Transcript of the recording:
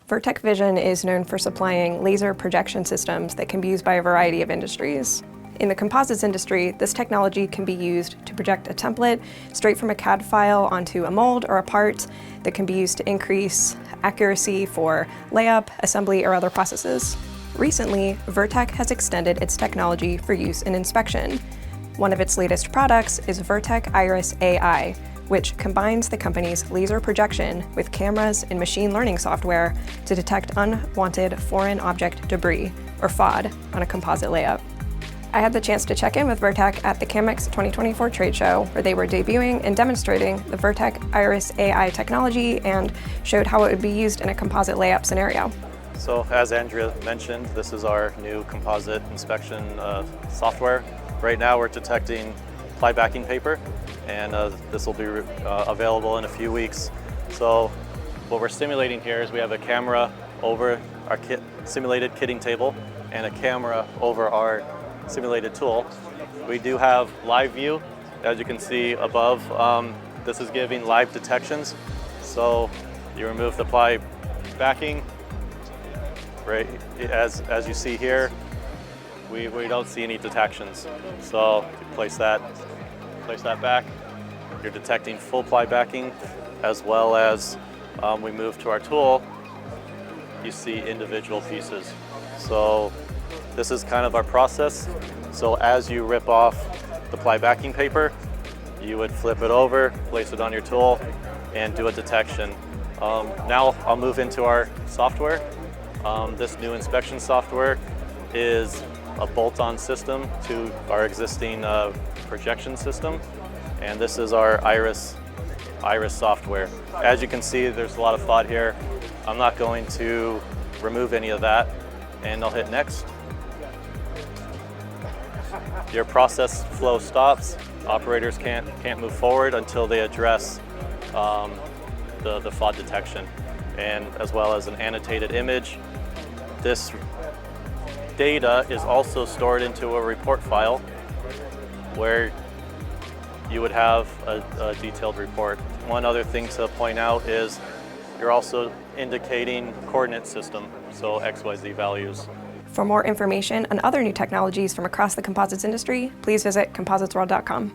Virtek Vision is known for supplying laser projection systems that can be used by a variety of industries. In the composites industry, this technology can be used to project a template straight from a CAD file onto a mold or a part that can be used to increase accuracy for layup, assembly, or other processes. Recently, Virtek has extended its technology for use in inspection. One of its latest products is Virtek Iris AI, which combines the company's laser projection with cameras and machine learning software to detect unwanted foreign object debris, or FOD, on a composite layup. I had the chance to check in with Virtek at the CAMX 2024 trade show, where they were debuting and demonstrating the Virtek Iris AI technology and showed how it would be used in a composite layup scenario. So as Andrea mentioned, this is our new composite inspection software. Right now we're detecting ply backing paper, and this will be available in a few weeks. So what we're simulating here is we have a camera over our simulated kitting table and a camera over our simulated tool. We do have live view, as you can see above. This is giving live detections. So you remove the ply backing, right? As you see here, we don't see any detections. So you place that back. You're detecting full ply backing, as well as we move to our tool, you see individual pieces. So this is kind of our process. So as you rip off the ply backing paper, you would flip it over, place it on your tool, and do a detection. Now I'll move into our software. This new inspection software is a bolt-on system to our existing projection system, and this is our Iris software. As you can see, there's a lot of FOD here. I'm not going to remove any of that, and I'll hit next. Your process flow stops. Operators can't move forward until they address the FOD detection, and as well as an annotated image. This data is also stored into a report file where you would have a detailed report. One other thing to point out is you're also indicating coordinate system, so XYZ values. For more information on other new technologies from across the composites industry, please visit compositesworld.com.